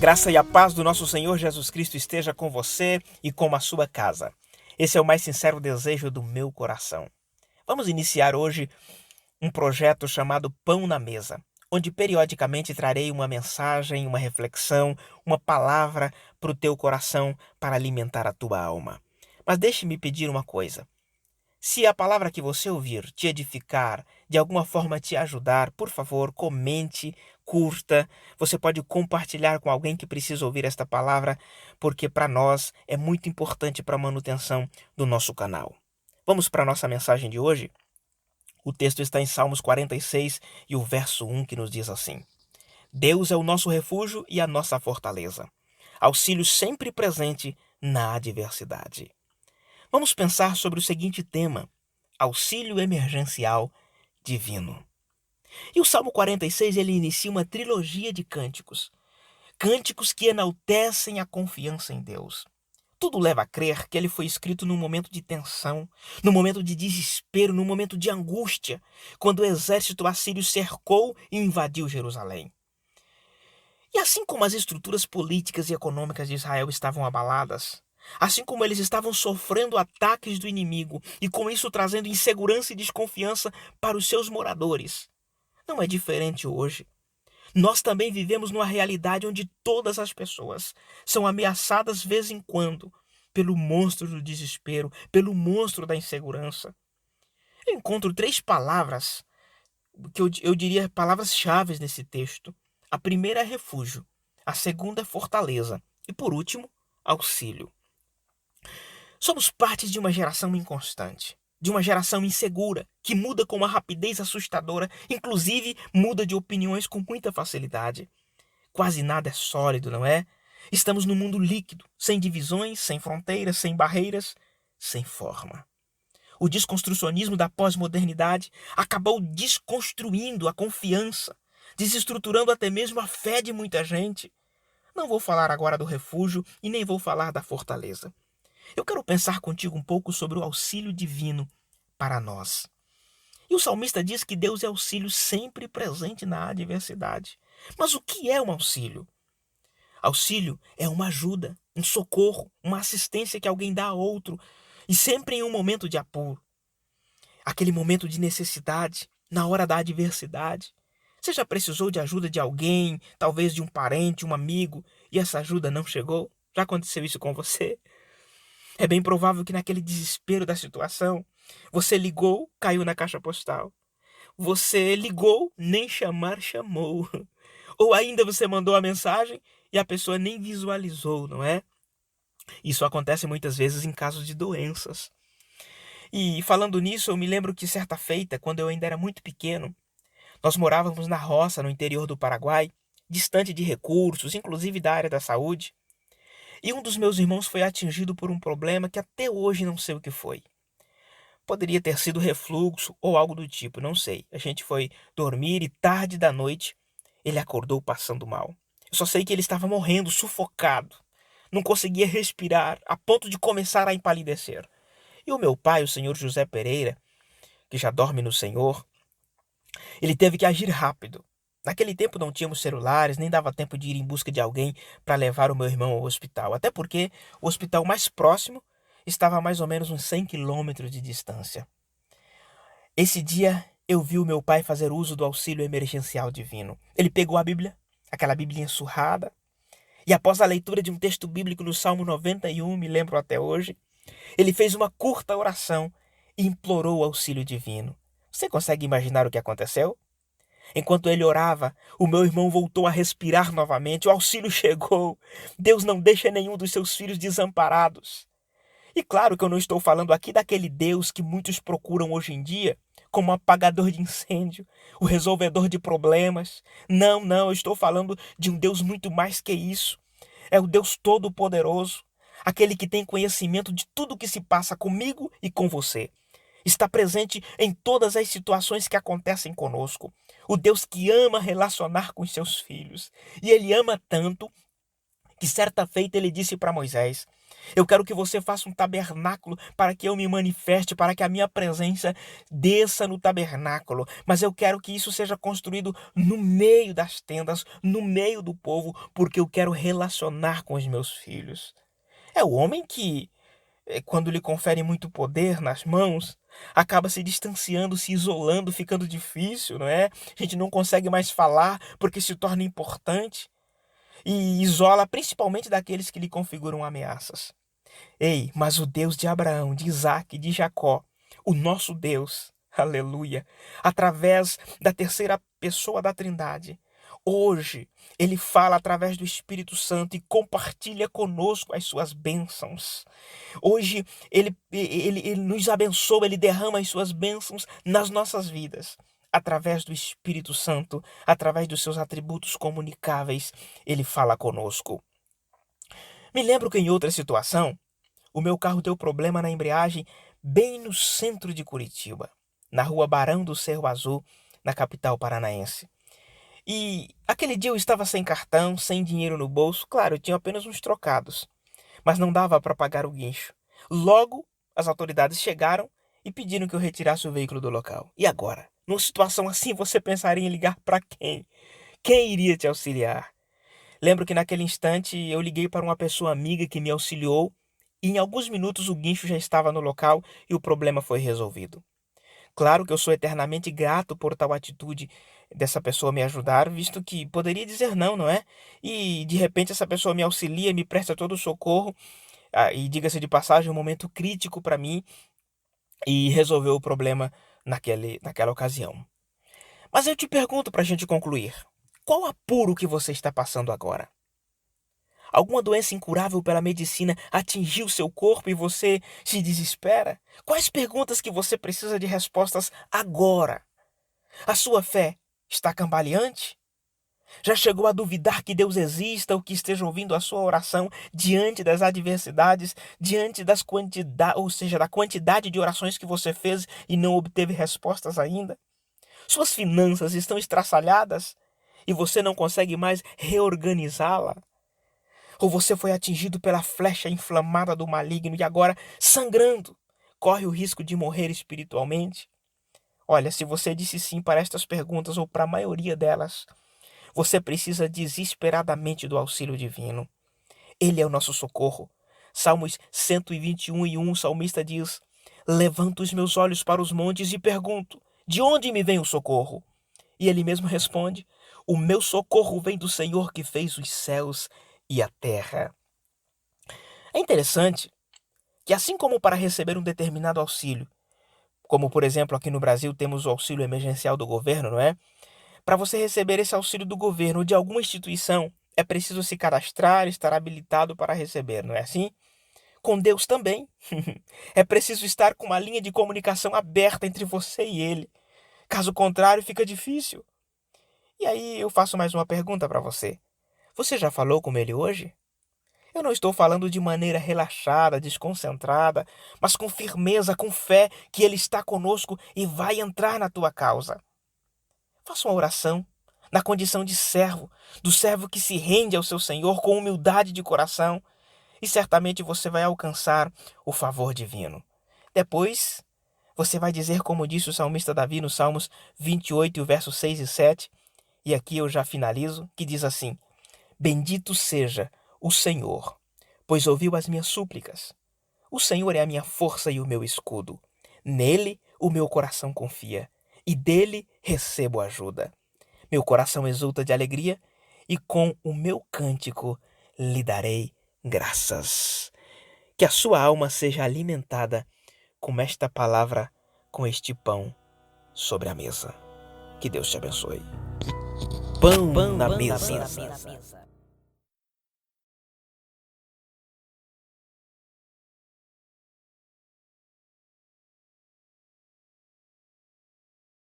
graça e a paz do nosso Senhor Jesus Cristo esteja com você e com a sua casa. Esse é o mais sincero desejo do meu coração. Vamos iniciar hoje um projeto chamado Pão na Mesa, onde periodicamente trarei uma mensagem, uma reflexão, uma palavra para o teu coração para alimentar a tua alma. Mas deixe-me pedir uma coisa. Se a palavra que você ouvir te edificar, de alguma forma te ajudar, por favor, comente, curta. Você pode compartilhar com alguém que precisa ouvir esta palavra, porque para nós é muito importante para a manutenção do nosso canal. Vamos para a nossa mensagem de hoje? O texto está em Salmos 46 e o verso 1 que nos diz assim: Deus é o nosso refúgio e a nossa fortaleza, auxílio sempre presente na adversidade. Vamos pensar sobre o seguinte tema: auxílio emergencial divino. E o Salmo 46 ele inicia uma trilogia de cânticos. Cânticos que enaltecem a confiança em Deus. Tudo leva a crer que ele foi escrito num momento de tensão, num momento de desespero, num momento de angústia, quando o exército assírio cercou e invadiu Jerusalém. E assim como as estruturas políticas e econômicas de Israel estavam abaladas, assim como eles estavam sofrendo ataques do inimigo e com isso trazendo insegurança e desconfiança para os seus moradores, não é diferente hoje. Nós também vivemos numa realidade onde todas as pessoas são ameaçadas de vez em quando pelo monstro do desespero, pelo monstro da insegurança. Eu encontro 3 palavras que eu diria palavras-chave nesse texto. A primeira é refúgio, a segunda é fortaleza e, por último, auxílio. Somos parte de uma geração inconstante, de uma geração insegura, que muda com uma rapidez assustadora, inclusive muda de opiniões com muita facilidade. Quase nada é sólido, não é? Estamos num mundo líquido, sem divisões, sem fronteiras, sem barreiras, sem forma. O desconstrucionismo da pós-modernidade acabou desconstruindo a confiança, desestruturando até mesmo a fé de muita gente. Não vou falar agora do refúgio e nem vou falar da fortaleza. Eu quero pensar contigo um pouco sobre o auxílio divino para nós. E o salmista diz que Deus é auxílio sempre presente na adversidade. Mas o que é um auxílio? Auxílio é uma ajuda, um socorro, uma assistência que alguém dá a outro, e sempre em um momento de apuro. Aquele momento de necessidade, na hora da adversidade. Você já precisou de ajuda de alguém, talvez de um parente, um amigo, e essa ajuda não chegou? Já aconteceu isso com você? É bem provável que naquele desespero da situação, você ligou, caiu na caixa postal. Você ligou, nem chamar chamou. Ou ainda você mandou a mensagem e a pessoa nem visualizou, não é? Isso acontece muitas vezes em casos de doenças. E falando nisso, eu me lembro que certa feita, quando eu ainda era muito pequeno, nós morávamos na roça, no interior do Paraguai, distante de recursos, inclusive da área da saúde. E um dos meus irmãos foi atingido por um problema que até hoje não sei o que foi. Poderia ter sido refluxo ou algo do tipo, não sei. A gente foi dormir e tarde da noite ele acordou passando mal. Eu só sei que ele estava morrendo, sufocado. Não conseguia respirar, a ponto de começar a empalidecer. E o meu pai, o senhor José Pereira, que já dorme no Senhor, ele teve que agir rápido. Naquele tempo não tínhamos celulares, nem dava tempo de ir em busca de alguém para levar o meu irmão ao hospital. Até porque o hospital mais próximo estava a mais ou menos uns 100 quilômetros de distância. Esse dia eu vi o meu pai fazer uso do auxílio emergencial divino. Ele pegou a Bíblia, aquela Bíblia surrada, e após a leitura de um texto bíblico no Salmo 91, me lembro até hoje, ele fez uma curta oração e implorou o auxílio divino. Você consegue imaginar o que aconteceu? Enquanto ele orava, o meu irmão voltou a respirar novamente, o auxílio chegou. Deus não deixa nenhum dos seus filhos desamparados. E claro que eu não estou falando aqui daquele Deus que muitos procuram hoje em dia como um apagador de incêndio, o resolvedor de problemas. Não, eu estou falando de um Deus muito mais que isso. É o Deus Todo-Poderoso, aquele que tem conhecimento de tudo o que se passa comigo e com você. Está presente em todas as situações que acontecem conosco. O Deus que ama relacionar com seus filhos. E ele ama tanto que certa feita ele disse para Moisés: Eu quero que você faça um tabernáculo para que eu me manifeste, para que a minha presença desça no tabernáculo. Mas eu quero que isso seja construído no meio das tendas, no meio do povo, porque eu quero relacionar com os meus filhos. É o homem que, quando lhe confere muito poder nas mãos, acaba se distanciando, se isolando, ficando difícil, não é? A gente não consegue mais falar porque se torna importante e isola principalmente daqueles que lhe configuram ameaças. Ei, mas o Deus de Abraão, de Isaque, de Jacó, o nosso Deus, aleluia, através da terceira pessoa da Trindade, hoje ele fala através do Espírito Santo e compartilha conosco as suas bênçãos. Hoje ele nos abençoa, ele derrama as suas bênçãos nas nossas vidas. Através do Espírito Santo, através dos seus atributos comunicáveis, ele fala conosco. Me lembro que em outra situação, o meu carro deu problema na embreagem bem no centro de Curitiba, na rua Barão do Cerro Azul, na capital paranaense. E aquele dia eu estava sem cartão, sem dinheiro no bolso, claro, eu tinha apenas uns trocados, mas não dava para pagar o guincho. Logo, as autoridades chegaram e pediram que eu retirasse o veículo do local. E agora? Numa situação assim, você pensaria em ligar para quem? Quem iria te auxiliar? Lembro que naquele instante eu liguei para uma pessoa amiga que me auxiliou e em alguns minutos o guincho já estava no local e o problema foi resolvido. Claro que eu sou eternamente grato por tal atitude dessa pessoa me ajudar, visto que poderia dizer não, não é? E de repente essa pessoa me auxilia, me presta todo o socorro, e diga-se de passagem, um momento crítico para mim e resolveu o problema naquela ocasião. Mas eu te pergunto para a gente concluir, qual apuro que você está passando agora? Alguma doença incurável pela medicina atingiu seu corpo e você se desespera? Quais perguntas que você precisa de respostas agora? A sua fé está cambaleante? Já chegou a duvidar que Deus exista ou que esteja ouvindo a sua oração diante das adversidades, diante das ou seja, da quantidade de orações que você fez e não obteve respostas ainda? Suas finanças estão estraçalhadas e você não consegue mais reorganizá-la? Ou você foi atingido pela flecha inflamada do maligno e agora, sangrando, corre o risco de morrer espiritualmente? Olha, se você disse sim para estas perguntas ou para a maioria delas, você precisa desesperadamente do auxílio divino. Ele é o nosso socorro. Salmos 121:1, o salmista diz: Levanto os meus olhos para os montes e pergunto: de onde me vem o socorro? E ele mesmo responde: o meu socorro vem do Senhor que fez os céus e a terra. É interessante que, assim como para receber um determinado auxílio, como por exemplo aqui no Brasil temos o auxílio emergencial do governo, não é? Para você receber esse auxílio do governo ou de alguma instituição, é preciso se cadastrar, estar habilitado para receber, não é assim? Com Deus também. É preciso estar com uma linha de comunicação aberta entre você e Ele. Caso contrário, fica difícil. E aí eu faço mais uma pergunta para você. Você já falou com Ele hoje? Eu não estou falando de maneira relaxada, desconcentrada, mas com firmeza, com fé que Ele está conosco e vai entrar na tua causa. Faça uma oração na condição de servo, do servo que se rende ao seu Senhor com humildade de coração, e certamente você vai alcançar o favor divino. Depois, você vai dizer como disse o salmista Davi nos Salmos 28, versos 6 e 7, e aqui eu já finalizo, que diz assim: Bendito seja o Senhor, pois ouviu as minhas súplicas. O Senhor é a minha força e o meu escudo. Nele o meu coração confia, e dele recebo ajuda. Meu coração exulta de alegria, e com o meu cântico lhe darei graças. Que a sua alma seja alimentada com esta palavra, com este pão sobre a mesa. Que Deus te abençoe. Pão na mesa.